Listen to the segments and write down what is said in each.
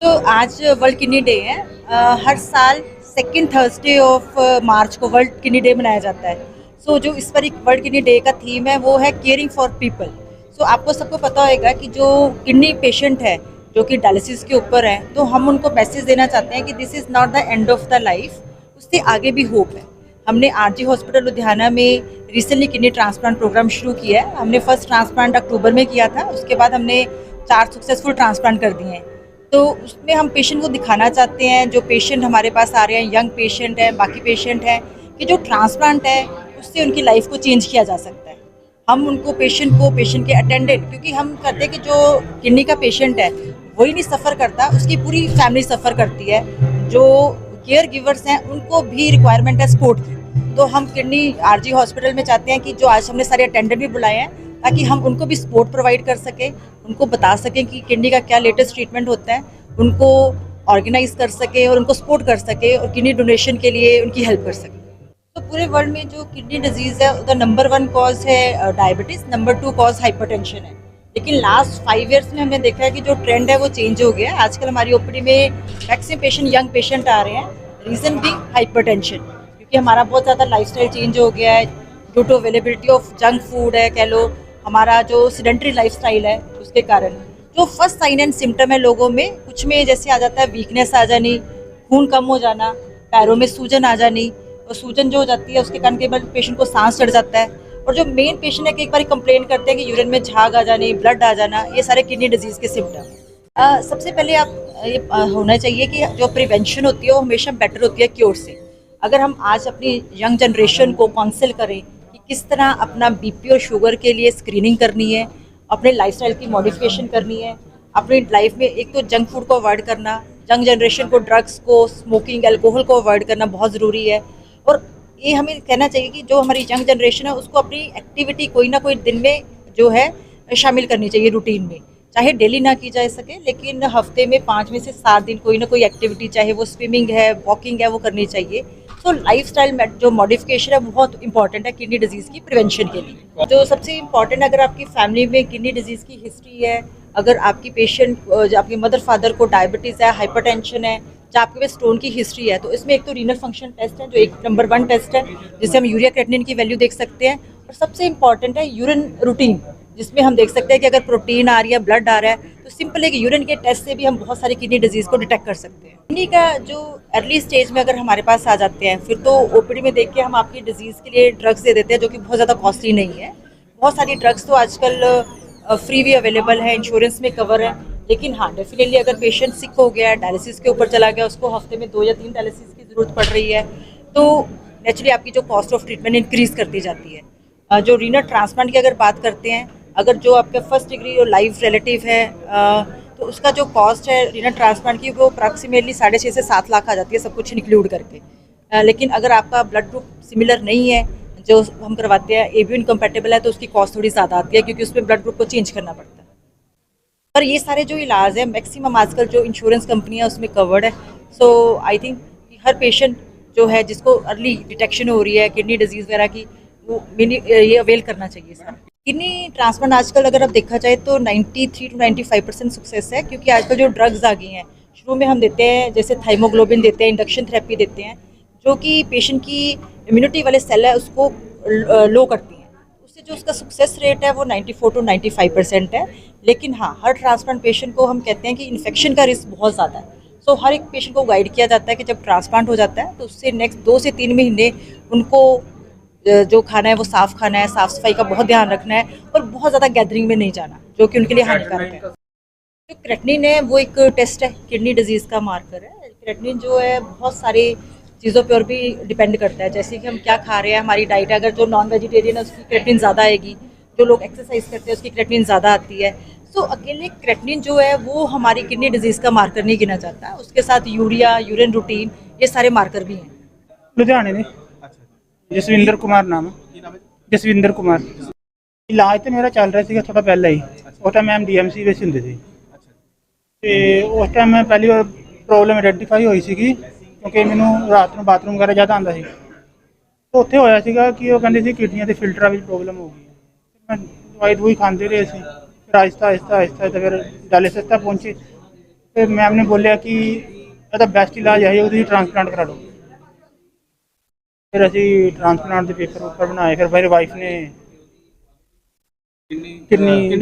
तो आज world kidney day है। हर साल सेकेंड थर्सडे ऑफ मार्च को वर्ल्ड किडनी डे मनाया जाता है। जो इस पर एक वर्ल्ड किडनी डे का थीम है वो है केयरिंग फॉर पीपल। आपको सबको पता होगा कि जो किडनी पेशेंट है जो कि डायलिसिस के ऊपर है, तो हम उनको मैसेज देना चाहते हैं कि this is not the end of the life, उससे आगे भी होप है। हमने आरजी हॉस्पिटल लुधियाना में रिसेंटली किडनी ट्रांसप्लांट प्रोग्राम शुरू किया है। हमने फर्स्ट ट्रांसप्लांट अक्टूबर में किया था, उसके बाद हमने 4 सक्सेसफुल ट्रांसप्लांट कर दिए हैं। तो उसमें हम पेशेंट को दिखाना चाहते हैं, जो पेशेंट हमारे पास आ रहे हैं, यंग पेशेंट हैं, बाकी पेशेंट हैं, कि जो ट्रांसप्लांट है उससे उनकी लाइफ को चेंज किया जा सकता है। हम उनको पेशेंट के अटेंडेंट, क्योंकि हम कहते हैं कि जो किडनी का पेशेंट है वही नहीं सफ़र करता, उसकी पूरी फैमिली सफ़र करती है। जो केयर गिवर्स हैं उनको भी रिक्वायरमेंट है सपोर्ट की। तो हम किडनी आरजी हॉस्पिटल में चाहते हैं कि जो आज हमने सारे अटेंडेंट भी बुलाए हैं, ताकि हम उनको भी सपोर्ट प्रोवाइड कर सकें, उनको बता सकें कि किडनी का क्या लेटेस्ट ट्रीटमेंट होता है, उनको ऑर्गेनाइज कर सके और उनको सपोर्ट कर सके और किडनी डोनेशन के लिए उनकी हेल्प कर सके। तो पूरे वर्ल्ड में जो किडनी डिजीज़ है उसका नंबर 1 कॉज है डायबिटीज़, नंबर 2 कॉज हाइपरटेंशन है। लेकिन लास्ट 5 ईयर्स में हमने देखा है कि जो ट्रेंड है वो चेंज हो गया है। आजकल हमारी ओपीडी में मैक्सिमम पेशेंट यंग पेशेंट आ रहे हैं, रीज़न भी हाइपरटेंशन, क्योंकि हमारा बहुत ज़्यादा लाइफस्टाइल चेंज हो गया है। Due to availability of junk food है, कह लो हमारा जो सीडेंटरी लाइफस्टाइल है, उसके कारण जो फर्स्ट साइन एंड सिम्टम है लोगों में, कुछ में जैसे आ जाता है वीकनेस आ जानी, खून कम हो जाना, पैरों में सूजन आ जानी, और सूजन जो हो जाती है उसके कारण कई बार पेशेंट को सांस चढ़ जाता है। और जो मेन पेशेंट है, एक बार कंप्लेन करते हैं कि यूरिन में झाग आ जानी, ब्लड आ जाना, ये सारे किडनी डिजीज़ के सिम्टम। सबसे पहले आप ये होना चाहिए कि जो प्रिवेंशन होती है वो हमेशा बेटर होती है क्योर से। अगर हम आज अपनी यंग जनरेशन को काउंसिल करें कि किस तरह अपना बीपी और शुगर के लिए स्क्रीनिंग करनी है, अपने लाइफस्टाइल की मॉडिफिकेशन करनी है, अपनी लाइफ में एक तो जंक फूड को अवॉइड करना, यंग जनरेशन को ड्रग्स को, स्मोकिंग, अल्कोहल को अवॉइड करना बहुत ज़रूरी है। और ये हमें कहना चाहिए कि जो हमारी यंग जनरेशन है उसको अपनी एक्टिविटी कोई ना कोई दिन में जो है शामिल करनी चाहिए रूटीन में। चाहे डेली ना की जा सके, लेकिन हफ्ते में 5 में से 7 दिन कोई ना कोई एक्टिविटी, चाहे वो स्विमिंग है, वॉकिंग है, वो करनी चाहिए। तो लाइफस्टाइल में जो मॉडिफिकेशन है वो बहुत इंपॉर्टेंट है किडनी डिजीज़ की प्रिवेंशन के लिए। जो सबसे इम्पॉर्टेंट, अगर आपकी फैमिली में किडनी डिजीज़ की हिस्ट्री है, अगर आपकी पेशेंट आपके मदर फादर को डायबिटीज़ है, हाइपरटेंशन है, या आपके पास स्टोन की हिस्ट्री है, तो इसमें एक तो रीनल फंक्शन टेस्ट है जो एक नंबर 1 टेस्ट है, जिससे हम यूरिया क्रेटिनिन की वैल्यू देख सकते हैं। और सबसे इंपॉर्टेंट है यूरिन रूटीन, जिसमें हम देख सकते हैं कि अगर प्रोटीन आ रही है, ब्लड आ रहा है, तो सिंपल एक यूरिन के टेस्ट से भी हम बहुत सारी किडनी डिजीज़ को डिटेक्ट कर सकते हैं। किडनी का जो अर्ली स्टेज में अगर हमारे पास आ जाते हैं, फिर तो ओपीडी में देख के हम आपकी डिजीज़ के लिए ड्रग्स दे देते हैं, जो कि बहुत ज़्यादा कॉस्टली नहीं है। बहुत सारी ड्रग्स तो आजकल फ्री भी अवेलेबल है, इंश्योरेंस में कवर है। लेकिन हाँ, डेफिनेटली अगर पेशेंट सिक हो गया, डायलिसिस के ऊपर चला गया, उसको हफ्ते में 2 या 3 डायलिसिस की ज़रूरत पड़ रही है, तो नेचुरली आपकी जो कॉस्ट ऑफ ट्रीटमेंट इंक्रीज़ करती जाती है। जो रीनल ट्रांसप्लांट की अगर बात करते हैं, अगर जो आपका फर्स्ट डिग्री और लाइव रिलेटिव है, तो उसका जो कॉस्ट है रीनल ट्रांसप्लांट की, वो अप्रॉक्सीमेटली 6.5 से 7 लाख आ जाती है, सब कुछ इंक्लूड करके। लेकिन अगर आपका ब्लड ग्रुप सिमिलर नहीं है, जो हम करवाते हैं ए बी इनकम्पैटिबल है, तो उसकी कॉस्ट थोड़ी ज़्यादा आती है, क्योंकि उसमें ब्लड ग्रुप को चेंज करना पड़ता है। पर ये सारे जो इलाज है मैक्सिमम आजकल जो इंश्योरेंस कंपनियां उसमें कवर्ड है। आई थिंक हर पेशेंट जो है जिसको अर्ली डिटेक्शन हो रही है किडनी डिजीज़ वगैरह की, वो ये अवेल करना चाहिए सर। किडनी ट्रांसप्लांट आजकल अगर आप देखा जाए तो 93 to 95% सक्सेस है, क्योंकि आजकल जो ड्रग्स आ गई हैं, शुरू में हम देते हैं जैसे थाइमोग्लोबिन देते हैं, इंडक्शन थेरेपी देते हैं, जो कि पेशेंट की इम्यूनिटी वाले सेल है उसको लो करती हैं। उससे जो उसका सक्सेस रेट है वो 94 to 95% है। लेकिन हाँ, हर ट्रांसप्लांट पेशेंट को हम कहते हैं कि इन्फेक्शन का रिस्क बहुत ज़्यादा है। हर एक पेशेंट को गाइड किया जाता है कि जब ट्रांसप्लांट हो जाता है तो उससे नेक्स्ट 2 से 3 महीने उनको जो खाना है वो साफ़ खाना है, साफ़ सफाई का बहुत ध्यान रखना है, और बहुत ज़्यादा गैदरिंग में नहीं जाना, जो कि उनके लिए हानिकारक है। जो क्रेटिनिन है वो एक टेस्ट है, किडनी डिजीज़ का मार्कर है। क्रेटिनिन जो है बहुत सारी चीज़ों पे और भी डिपेंड करता है, जैसे कि हम क्या खा रहे हैं, हमारी डाइट है। अगर जो नॉन वेजिटेरियन है उसकी क्रेटिनिन ज़्यादा आएगी, जो लोग एक्सरसाइज करते हैं उसकी क्रेटिनिन ज़्यादा आती है। अकेले क्रेटिनिन जो है वो हमारी किडनी डिजीज़ का मार्कर नहीं गिना जाता, उसके साथ यूरिया, यूरिन रूटीन, ये सारे मार्कर भी हैं। लुधियाने ने जसविंदर कुमार नाम है। जसविंदर कुमार इलाज तो मेरा चल रहा ਸੀਗਾ ਥੋੜਾ ਪਹਿਲਾਂ ਹੀ। ਉਸ ਟਾਈਮ ਮੈਂ ਡੀਐਮਸੀ ਵਿੱਚ ਹੁੰਦੇ ਸੀ ਤੇ ਉਸ ਟਾਈਮ ਮੈਂ ਪਹਿਲੀ ਵਾਰ ਪ੍ਰੋਬਲਮ ਆਇਡੈਂਟੀਫਾਈ ਹੋਈ ਸੀਗੀ, ਕਿਉਂਕਿ ਮੈਨੂੰ ਰਾਤ ਨੂੰ ਬਾਥਰੂਮ ਵਗੈਰਾ ਜ਼ਿਆਦਾ ਆਉਂਦਾ ਸੀ। ਉੱਥੇ ਹੋਇਆ ਸੀਗਾ ਕਿ ਉਹ ਕਹਿੰਦੇ ਸੀ ਕਿਡਨੀਆਂ ਦੇ ਫਿਲਟਰਾਂ ਵਿੱਚ ਪ੍ਰੋਬਲਮ ਹੋ ਗਈ ਹੈ। ਮੈਂ ਦਵਾਈ ਖਾਂਦੇ ਰਹੇ ਸੀ, ਫਿਰ ਆਹਿਸਤਾ ਆਹਿਸਤਾ ਫਿਰ ਡਾਇਲਿਸਿਸ ਤੱਕ ਪਹੁੰਚੇ। फिर मैम ने बोलिया कि ਇਹਦਾ ਬੈਸਟ ਇਲਾਜ ਹੈ ਉਹਦੀ ਟ੍ਰਾਂਸਪਲਾਂਟ ਕਰਾ ਲਓ। ਫਿਰ ਅਸੀਂ ਟ੍ਰਾਂਸਪਲਾਂਟ ਦੇ ਪੇਪਰ ਉੱਪਰ ਬਣਾਏ। ਫਿਰ ਮੇਰੀ ਵਾਈਫ ਨੇ ਕਿਡਨੀ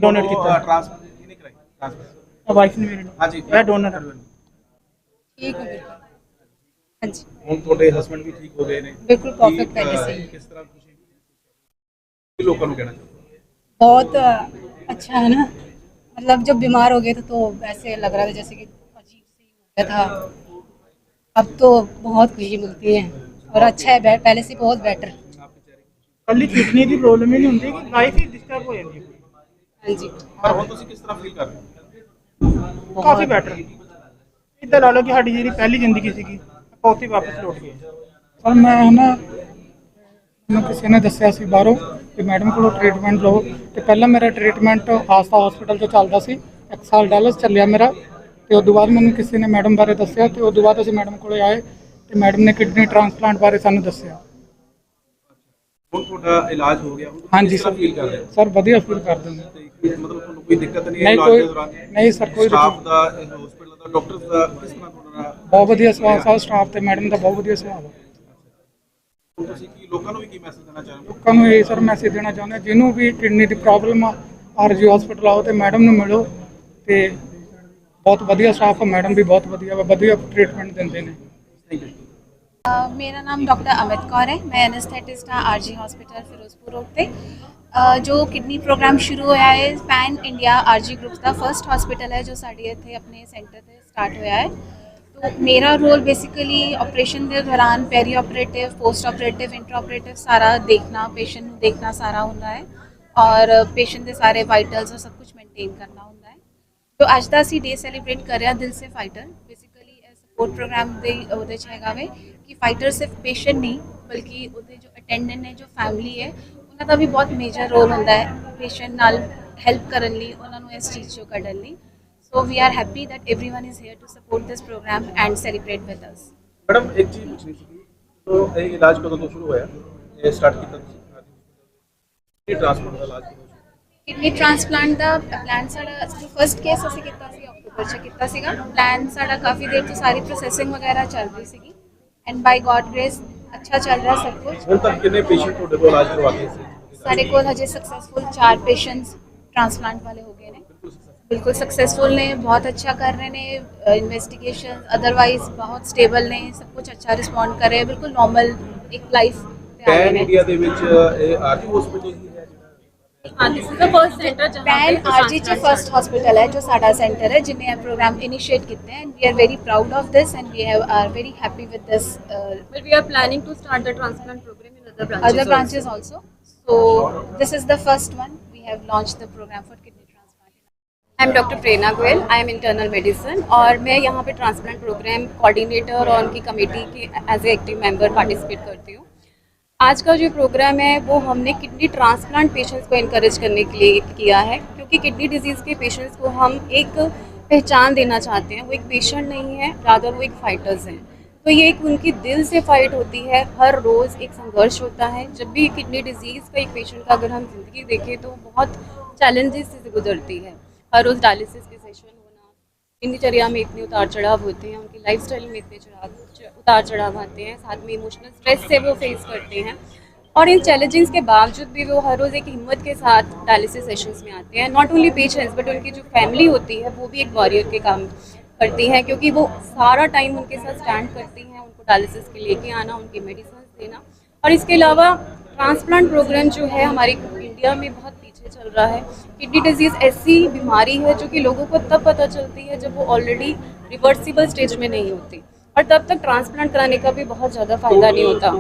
ਡੋਨੇਟ ਕੀਤਾ। ਕਿੰਨੀ ਕਰਾਈ ਟ੍ਰਾਂਸਪਲਾਂਟ ਵਾਈਫ ਨੇ ਮੇਰੀ ਹਾਂਜੀ ਇਹ ਡੋਨਰ ठीक है बिल्कुल। हाँ जी ਹੁਣ ਤੁਹਾਡੇ ਹਸਬੰਡ ਵੀ ਠੀਕ ਹੋ ਗਏ ਨੇ बिल्कुल परफेक्ट पहले से ही। ਕਿਸ तर੍ਹਾਂ ਤੁਸੀਂ ਲੋਕਾਂ ਨੂੰ ਕਹਿਣਾ ਚਾਹੁੰਦੇ बहुत अच्छा है ना। मतलब जब बीमार हो गए थे तो ऐसे लग रहा था जैसे कि अजीब सी हो गया था। अब तो बहुत खुशी मिलती है और अच्छा है, पहले से बहुत बेटर। ਕੱਲੀ ਕਿਡਨੀ ਦੀ ਪ੍ਰੋਬਲਮ ਹੀ ਨਹੀਂ ਹੁੰਦੀ ਕਿ ਲਾਈਫ ਹੀ ਡਿਸਟਰਬ ਹੋ ਜਾਂਦੀ ਹੈ। हाँ जी ਪਰ ਹੁਣ ਤੁਸੀਂ ਕਿਸ ਤਰ੍ਹਾਂ ਫੀਲ ਕਰ ਰਹੇ ਹੋ ਕਾਫੀ ਬੈਟਰ ਇੱਦਾਂ ਲਾ ਲਓ ਕਿ ਸਾਡੀ ਜਿਹੜੀ ਪਹਿਲੀ ਜ਼ਿੰਦਗੀ ਸੀਗੀ ਆਪਾਂ ਉੱਥੇ ਵਾਪਸ ਲੌਟ ਗਏ। ਪਰ ਮੈਂ ਨਾ ਮੈਨੂੰ ਕਿਸੇ ਨੇ ਦੱਸਿਆ ਸੀ ਬਾਹਰੋਂ ਕਿ ਮੈਡਮ ਕੋਲੋਂ ਟ੍ਰੀਟਮੈਂਟ ਲਓ ਤੇ ਪਹਿਲਾਂ ਮੇਰਾ ਟ੍ਰੀਟਮੈਂਟ ਆਸਥਾ ਹਸਪੀਟਲ 'ਚ ਚੱਲਦਾ ਸੀ। 1 ਸਾਲ ਡੈਲਸ ਚੱਲਿਆ ਮੇਰਾ ਤੇ ਉਸ ਤੋਂ ਬਾਅਦ ਮੈਨੂੰ ਕਿਸੇ ਨੇ ਮੈਡਮ ਬਾਰੇ ਦੱਸਿਆ ਤੇ ਉਸ ਤੋਂ ਬਾਅਦ ਅਸੀਂ ਮੈਡਮ ਕੋਲੇ ਆਏ ਤੇ ਮੈਡਮ ਨੇ ਕਿਡਨੀ ਟ੍ਰਾਂਸਪਲਾਂਟ ਬਾਰੇ ਸਾਨੂੰ ਦੱਸਿਆ। ਹੁਣ ਤੁਹਾਡਾ ਇਲਾਜ ਹੋ ਗਿਆ ਹੁਣ ਤੁਸੀਂ ਹਾਂਜੀ ਕਿਸ ਤਰ੍ਹਾਂ ਸਰ, ਫੀਲ ਕਰ ਰਹੇ ਹੋ ਸਰ ਵਧੀਆ ਫੀਲ ਕਰਦੇ ਨੇ। ਤੇ ਮਤਲਬ ਤੁਹਾਨੂੰ ਕੋਈ ਦਿੱਕਤ ਨਹੀਂ ਹੈ ਨਹੀਂ ਇਲਾਜ ਕੋਈ ਦੇ ਦੌਰਾਨ ਨਹੀਂ ਸਰ, ਕੋਈ ਸਟਾਫ ਦਾ ਹਸਪੀਟਲ ਦਾ ਡਾਕਟਰ ਦਾ ਕਿਸ ਤਰ੍ਹਾਂ ਤੁਹਾਡਾ ਬਹੁਤ ਵਧੀਆ ਸੁਭਾਅ ਸਰ, ਸਟਾਫ ਤੇ ਮੈਡਮ ਦਾ ਬਹੁਤ ਵਧੀਆ ਸੁਭਾਅ ਹੈ। ਹੁਣ ਤੁਸੀਂ ਕੀ ਲੋਕਾਂ ਨੂੰ ਵੀ ਕੀ ਮੈਸੇਜ ਦੇਣਾ ਚਾਹੁੰਦੇ ਹੋ ਲੋਕਾਂ ਨੂੰ ਇਹ ਸਰ ਮੈਸੇਜ ਦੇਣਾ ਚਾਹੁੰਦੇ ਹਾਂ, ਜਿਹਨੂੰ ਵੀ ਕਿਡਨੀ ਦੀ ਪ੍ਰੋਬਲਮ ਆ ਆਰਜੀ ਹਸਪੀਟਲ ਆਓ ਤੇ ਮੈਡਮ ਨੂੰ ਮਿਲੋ ਤੇ ਬਹੁਤ ਵਧੀਆ ਸਟਾਫ ਆ, ਮੈਡਮ ਵੀ ਬਹੁਤ ਵਧੀਆ ਵਧੀਆ ਟ੍ਰੀਟਮੈਂਟ ਦਿੰਦੇ ਨੇ। ਥੈਂਕ ਯੂ मेरा नाम डॉक्टर अमित कौर है। मैं एनेस्थेटिस्ट हाँ आरजी हॉस्पिटल फिरोजपुर रोड पे। जो किडनी प्रोग्राम शुरू होया है पैन इंडिया आरजी ग्रुप का फर्स्ट हॉस्पिटल है जो साढ़े इत्थे अपने सेंटर से स्टार्ट होया है। तो मेरा रोल बेसिकली ऑपरेशन के दौरान perioperative postoperative intraoperative सारा देखना, पेशेंट नूं देखना सारा होंदा है और पेशेंट के सारे वाइटल्स और सब कुछ मेनटेन करना होंदा है। तो अज का असीं डे सैलीब्रेट कर रहे दिल से फाइटर बेसिकली सपोर्ट प्रोग्राम दे ਉਹਦੇ 'ਚ ਹੈਗਾ ਵੇ कि फाइटर सिर्फ पेशेंट नहीं बल्कि ਉਹਦੇ जो अटेंडेंट ने जो फैमिली है ਉਹਨਾਂ ਦਾ ਵੀ ਬਹੁਤ ਮੇਜਰ ਰੋਲ ਹੁੰਦਾ ਹੈ ਪੇਸ਼ੈਂਟ ਨਾਲ ਹੈਲਪ ਕਰਨ ਲਈ, ਉਹਨਾਂ ਨੂੰ ਇਸ ਚੀਜ਼ 'ਚੋਂ ਕੱਢਣ ਲਈ। So we are happy that everyone is here to support this programme and celebrate with us. Madam ਇੱਕ ਚੀਜ਼ ਪੁੱਛਣੀ ਸੀ तो ਇਹ ਇਲਾਜ ਕਦੋਂ ਤੋਂ ਸ਼ੁਰੂ ਹੋਇਆ ਇਹ ਸਟਾਰਟ ਕੀਤਾ ਤੁਸੀਂ ਇਹ ਟ੍ਰਾਂਸਪਲਾਂਟ ਦਾ ਇਲਾਜ ਕਦੋਂ ਕਿਡਨੀ ਟ੍ਰਾਂਸਪਲਾਂਟ ਦਾ ਪਲਾਨ ਸਾਡਾ ਫਰਸਟ ਕੇਸ ਅਸੀਂ ਕੀਤਾ ਸੀ ਅਕਤੂਬਰ 'ਚ ਕੀਤਾ ਸੀਗਾ। ਪਲਾਨ ਸਾਡਾ ਕਾਫੀ ਦੇਰ ਤੋਂ ਸਾਰੀ ਪ੍ਰੋਸੈਸਿੰਗ ਵਗੈਰਾ ਚੱਲ ਰਹੀ ਸੀਗੀ ਐਂਡ ਬਾਈ ਗॉड ग्रेस अच्छा चल रहा है सब कुछ। ਹੁਣ ਤੱਕ ਕਿੰਨੇ ਪੇਸ਼ੈਂਟ ਤੁਹਾਡੇ ਕੋਲ ਇਲਾਜ ਕਰਵਾ ਕੇ ਸੀ ਸਾਡੇ ਕੋਲ ਹਜੇ सक्सेसफुल 4 पेशेंट्स ट्रांसप्लांट वाले हो गए ने, बिल्कुल सक्सेसफुल ने, बहुत अच्छा कर रहे ने, इन्वेस्टिगेशन अदरवाइज बहुत स्टेबल ने, सब कुछ अच्छा रिस्पॉन्ड कर रहे हैं, बिल्कुल नॉर्मल एक लाइफ ਪੈਨ ਇੰਡੀਆ ਦੇ ਵਿੱਚ ਇਹ ਆਰਜੀ ਹਸਪੀਟਲ ਹੀ ਹੈ हाँ this is the first centre जहां पैन आरजी च फर्स्ट हॉस्पिटल है जो साडा सेंटर है जिन्हें ये प्रोग्राम इनिशिएट किए हैं and we are very proud of this and we are very happy with this but we are planning to start the transplant program in other branches also. So this is the first one we have launched the program for kidney transplant. I am doctor Prerna Goyal, I am internal medicine और मैं यहाँ पे transplant program coordinator और उनकी committee के as a active member participate करती हूँ। आज का जो प्रोग्राम है वो हमने किडनी ट्रांसप्लांट पेशेंट्स को इनकरेज करने के लिए किया है क्योंकि किडनी डिजीज़ के पेशेंट्स को हम एक पहचान देना चाहते हैं। वो एक पेशेंट नहीं है, रादर वो एक फाइटर्स हैं। तो ये एक उनकी दिल से फाइट होती है, हर रोज़ एक संघर्ष होता है। जब भी किडनी डिजीज़ का एक पेशेंट का अगर हम ज़िंदगी देखें तो बहुत चैलेंजेस से गुजरती है। हर रोज़ डायलिसिस के सेशन होना, दिनचर्या में इतने उतार चढ़ाव होते हैं, उनकी लाइफस्टाइल में इतने उतार चढ़ाव आते हैं, साथ में इमोशनल स्ट्रेस से वो फेस करते हैं और इन चैलेंजेस के बावजूद भी वो हर रोज़ एक हिम्मत के साथ डायलिसिस सेशंस में आते हैं। नॉट ओनली पेशेंट्स बट उनकी जो फैमिली होती है वो भी एक वॉरियर के काम करती है क्योंकि वो सारा टाइम उनके साथ स्टैंड करती हैं, उनको डायलिसिस के लेके आना, उनकी मेडिसिन देना। और इसके अलावा ट्रांसप्लांट प्रोग्राम जो है हमारे इंडिया में बहुत पीछे चल रहा है। किडनी डिजीज़ ऐसी बीमारी है जो कि लोगों को तब पता चलती है जब वो ऑलरेडी रिवर्सिबल स्टेज में नहीं होती और तब तक ट्रांसप्लांट कराने का भी बहुत ज़्यादा फ़ायदा नहीं होता।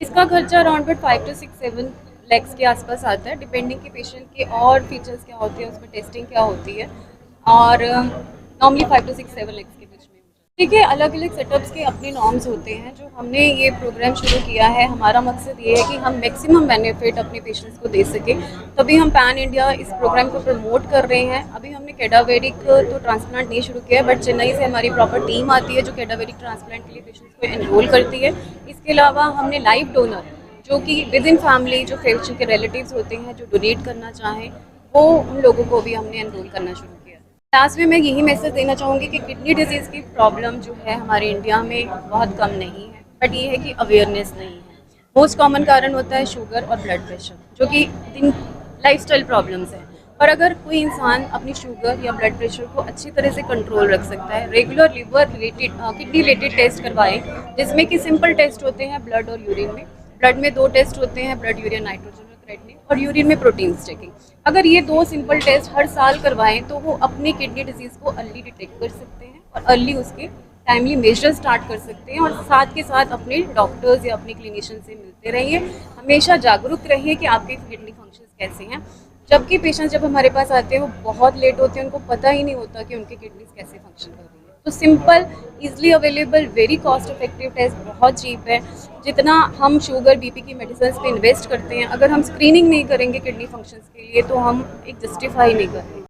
इसका खर्चा अराउंड 5 to 7 लैक्स के आसपास आता है डिपेंडिंग कि पेशेंट के और फीचर्स क्या होते हैं, उसमें टेस्टिंग क्या होती है और नॉर्मली 5 to 6 7 लैक्स के बीच में। ठीक है, अलग अलग सेटअप्स के अपने नॉर्म्स होते हैं। जो हमने ये प्रोग्राम शुरू किया है हमारा मकसद ये है कि हम मैक्सिमम बेनिफिट अपने पेशेंट्स को दे सकें, तभी हम पैन इंडिया इस प्रोग्राम को प्रमोट कर रहे हैं। अभी हमने कैडावेरिक तो ट्रांसप्लांट नहीं शुरू किया है बट चेन्नई से हमारी प्रॉपर टीम आती है जो कैडावेरिक ट्रांसप्लांट के लिए पेशेंट्स को एनरोल करती है। इसके अलावा हमने लाइव डोनर जो कि विद इन फैमिली जो पेशेंट के रिलेटिव्स होते हैं जो डोनेट करना चाहें वो उन लोगों को भी हमने एनरोल करना शुरू किया। लास्ट में मैं यही मैसेज देना चाहूँगी कि किडनी डिजीज़ की प्रॉब्लम जो है हमारे इंडिया में बहुत कम नहीं है, बट ये है कि अवेयरनेस नहीं है। मोस्ट कॉमन कारण होता है शुगर और ब्लड प्रेशर, जो कि लाइफस्टाइल प्रॉब्लम्स हैं। और अगर कोई इंसान अपनी शुगर या ब्लड प्रेशर को अच्छी तरह से कंट्रोल रख सकता है, regular liver related kidney related test करवाएं, जिसमें कि सिंपल टेस्ट होते हैं ब्लड और यूरिन में। ब्लड में 2 टेस्ट होते हैं, ब्लड यूरिया नाइट्रोजन और क्रेटिनिन, और यूरिन में प्रोटीन स्टेकिंग। अगर ये 2 सिंपल टेस्ट हर साल करवाएं तो वो अपनी किडनी डिजीज़ को अर्ली डिटेक्ट कर सकते हैं और अर्ली उसके टाइमली मेजर स्टार्ट कर सकते हैं। और साथ के साथ अपने डॉक्टर्स या अपने क्लिनिशियन से मिलते रहिए, हमेशा जागरूक रहिए कि आपके किडनी फंक्शंस कैसे हैं। जबकि पेशेंट्स जब हमारे पास आते हैं वो बहुत लेट होते हैं, उनको पता ही नहीं होता कि उनकी किडनीज कैसे फंक्शन कर रही है। तो simple, easily available, very cost effective test, बहुत चीप है। जितना हम शुगर बीपी की मेडिसिन पे इन्वेस्ट करते हैं, अगर हम स्क्रीनिंग नहीं करेंगे किडनी फंक्शंस के लिए तो हम एक जस्टिफाई नहीं कर रहे।